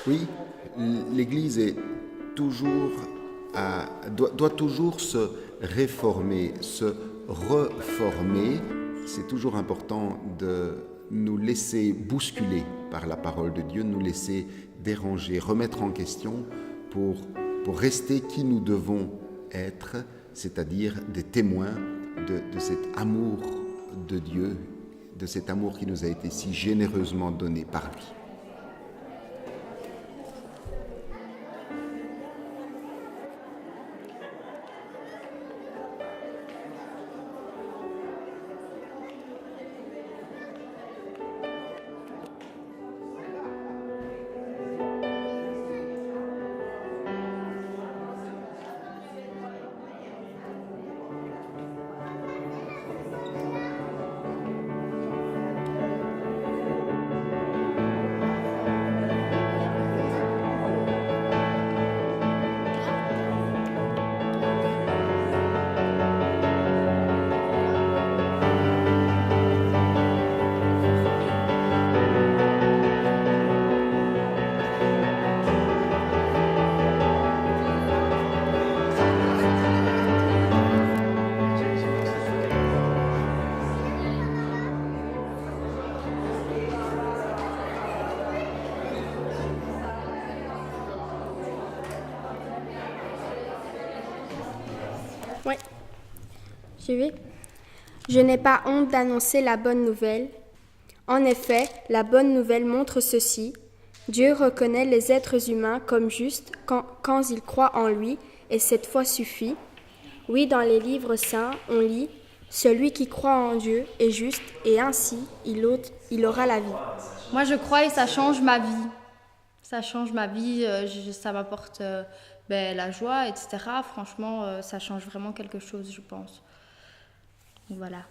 Oui, l'Église est toujours doit toujours se réformer, se reformer. C'est toujours important de nous laisser bousculer par la parole de Dieu, nous laisser déranger, remettre en question pour rester qui nous devons être, c'est-à-dire des témoins de cet amour de Dieu, de cet amour qui nous a été si généreusement donné par lui. Oui, j'y vais. Je n'ai pas honte d'annoncer la bonne nouvelle. En effet, la bonne nouvelle montre ceci. Dieu reconnaît les êtres humains comme justes quand ils croient en lui, et cette foi suffit. Oui, dans les livres saints, on lit « Celui qui croit en Dieu est juste, et ainsi il aura la vie. » Moi, je crois et ça change ma vie. Ça change ma vie, ça m'apporte la joie, etc. Franchement, ça change vraiment quelque chose, je pense. Donc, voilà.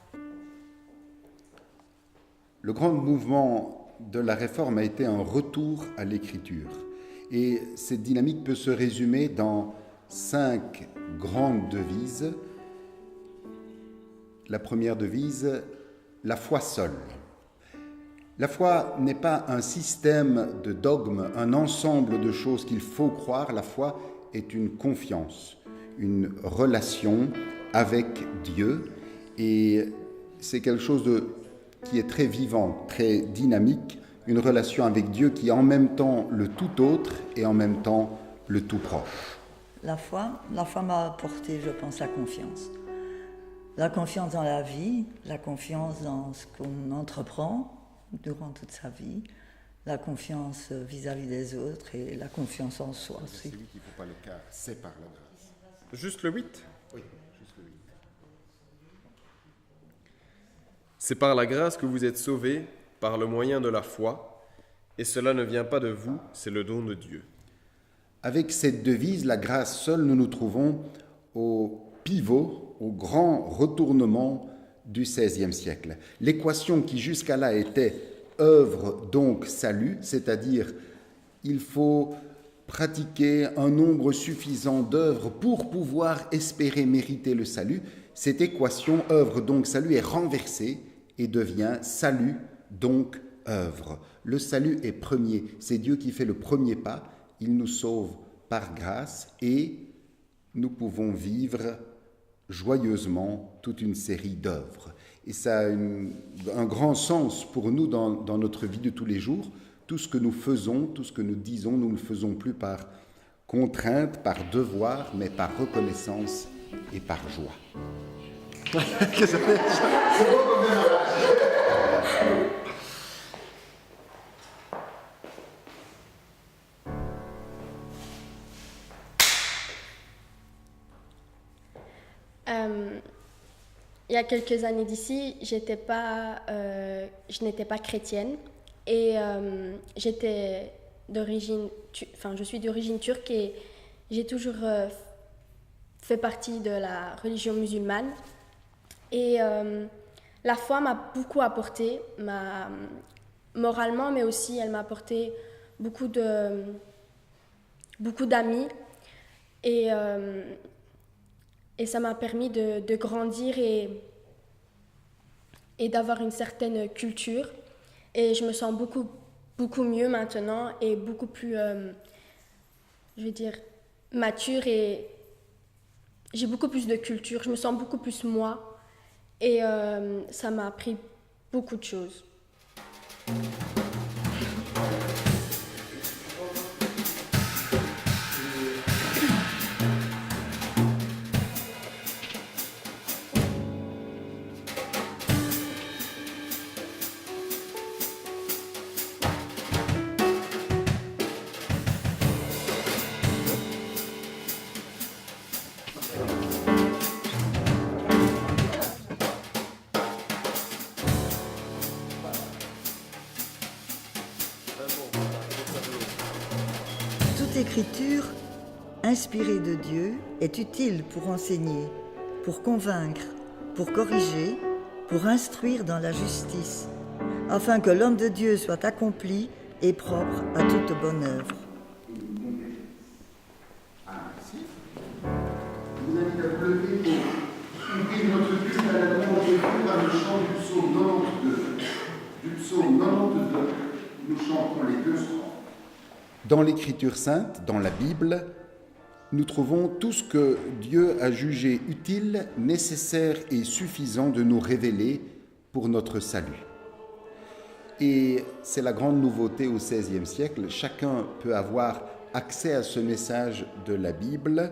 Le grand mouvement de la réforme a été un retour à l'écriture. Et cette dynamique peut se résumer dans 5 grandes devises. La première devise, la foi seule. La foi n'est pas un système de dogmes, un ensemble de choses qu'il faut croire. La foi est une confiance, une relation avec Dieu. Et c'est quelque chose qui est très vivant, très dynamique, une relation avec Dieu qui est en même temps le tout autre et en même temps le tout proche. La foi m'a apporté, je pense, la confiance. La confiance dans la vie, la confiance dans ce qu'on entreprend durant toute sa vie, la confiance vis-à-vis des autres et la confiance en soi. C'est lui qu'il ne faut pas le faire, c'est par la grâce. Juste le 8 ? Oui, juste le 8. C'est par la grâce que vous êtes sauvés, par le moyen de la foi, et cela ne vient pas de vous, c'est le don de Dieu. Avec cette devise, la grâce seule, nous nous trouvons au pivot, au grand retournement du XVIe siècle. L'équation qui jusqu'à là était œuvre donc salut, c'est-à-dire il faut pratiquer un nombre suffisant d'œuvres pour pouvoir espérer mériter le salut, cette équation œuvre donc salut est renversée et devient salut donc œuvre. Le salut est premier, c'est Dieu qui fait le premier pas, il nous sauve par grâce et nous pouvons vivre joyeusement toute une série d'œuvres. Et ça a un grand sens pour nous dans notre vie de tous les jours. Tout ce que nous faisons, tout ce que nous disons, nous ne le faisons plus par contrainte, par devoir, mais par reconnaissance et par joie. Il y a quelques années d'ici, je n'étais pas chrétienne et je suis d'origine turque et j'ai toujours fait partie de la religion musulmane. Et la foi m'a beaucoup apporté, moralement, mais aussi elle m'a apporté beaucoup d'amis. Et ça m'a permis de grandir et d'avoir une certaine culture. Et je me sens beaucoup beaucoup mieux maintenant et beaucoup plus, je vais dire, mature et j'ai beaucoup plus de culture. Je me sens beaucoup plus moi et ça m'a appris beaucoup de choses. Toute écriture, inspirée de Dieu, est utile pour enseigner, pour convaincre, pour corriger, pour instruire dans la justice, afin que l'homme de Dieu soit accompli et propre à toute bonne œuvre. Vous invite à vous lever pour ouvrir notre Bible à la grande lecture à le chant du psaume 92. Du psaume 92, nous chantons les 2 strophes. Dans l'Écriture sainte, dans la Bible, nous trouvons tout ce que Dieu a jugé utile, nécessaire et suffisant de nous révéler pour notre salut. Et c'est la grande nouveauté au XVIe siècle. Chacun peut avoir accès à ce message de la Bible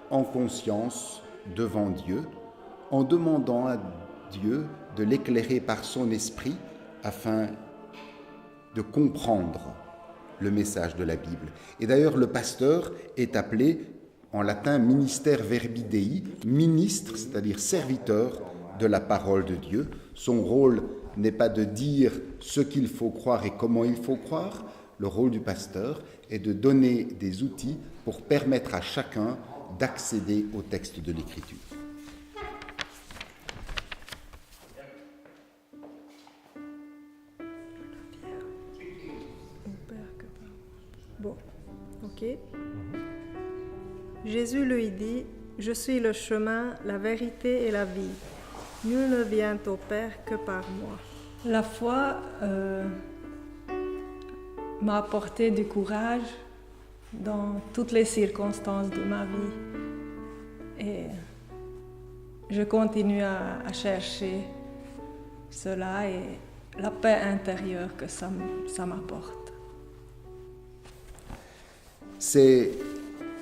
en conscience devant Dieu, en demandant à Dieu de l'éclairer par son esprit afin de comprendre le message de la Bible. Et d'ailleurs, le pasteur est appelé en latin minister verbi Dei, ministre, c'est-à-dire serviteur de la parole de Dieu. Son rôle n'est pas de dire ce qu'il faut croire et comment il faut croire. Le rôle du pasteur est de donner des outils pour permettre à chacun d'accéder au texte de l'Écriture. Bon, ok. Jésus lui dit, « Je suis le chemin, la vérité et la vie. Nul ne vient au Père que par moi. » La foi m'a apporté du courage dans toutes les circonstances de ma vie. Et je continue à chercher cela et la paix intérieure que ça m'apporte. C'est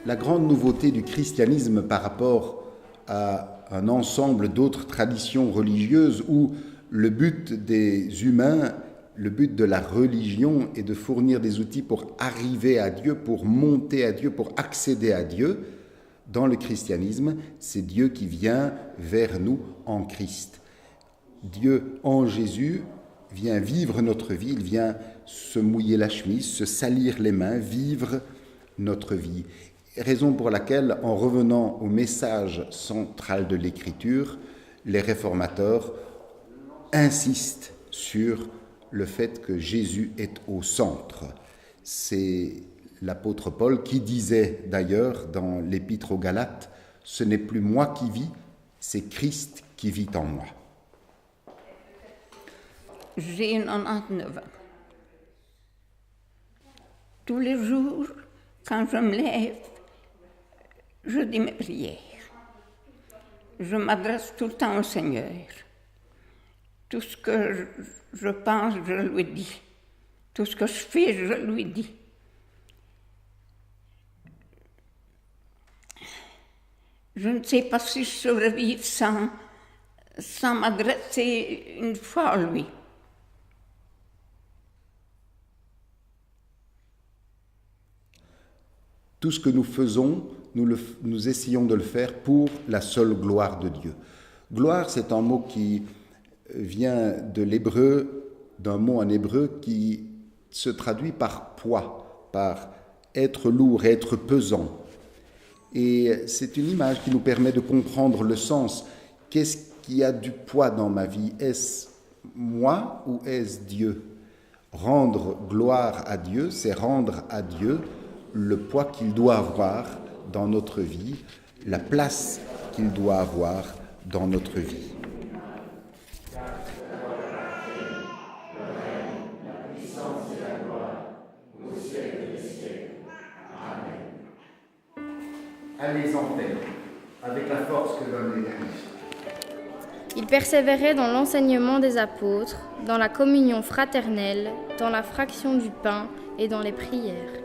la grande nouveauté du christianisme par rapport à un ensemble d'autres traditions religieuses où le but des humains, le but de la religion est de fournir des outils pour arriver à Dieu, pour monter à Dieu, pour accéder à Dieu. Dans le christianisme, c'est Dieu qui vient vers nous en Christ. Dieu en Jésus vient vivre notre vie, il vient se mouiller la chemise, se salir les mains, vivre notre vie. Raison pour laquelle, en revenant au message central de l'Écriture, les réformateurs insistent sur le fait que Jésus est au centre. C'est l'apôtre Paul qui disait d'ailleurs dans l'Épître aux Galates, « Ce n'est plus moi qui vis, c'est Christ qui vit en moi. » J'ai 99 ans. Tous les jours, quand je me lève, je dis mes prières. Je m'adresse tout le temps au Seigneur. Tout ce que je pense, je lui dis. Tout ce que je fais, je lui dis. Je ne sais pas si je saurais vivre sans m'adresser une fois à lui. Tout ce que nous faisons, nous essayons de le faire pour la seule gloire de Dieu. Gloire, c'est un mot qui vient de l'hébreu, d'un mot en hébreu qui se traduit par poids, par être lourd, être pesant. Et c'est une image qui nous permet de comprendre le sens. Qu'est-ce qui a du poids dans ma vie? Est-ce moi ou est-ce Dieu? Rendre gloire à Dieu, c'est rendre à Dieu le poids qu'il doit avoir dans notre vie, la place qu'il doit avoir dans notre vie. avec la force que donne l'Église. Il persévérait dans l'enseignement des apôtres, dans la communion fraternelle, dans la fraction du pain et dans les prières.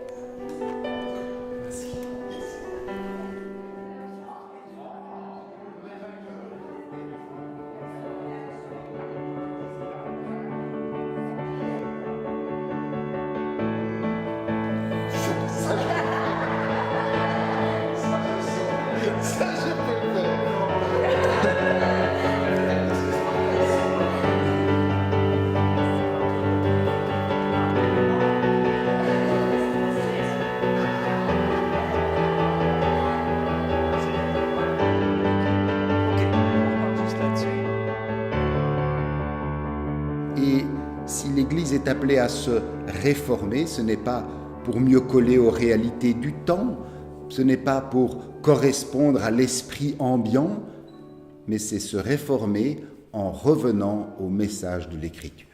Et si l'Église est appelée à se réformer, ce n'est pas pour mieux coller aux réalités du temps, ce n'est pas pour correspondre à l'esprit ambiant, mais c'est se réformer en revenant au message de l'Écriture.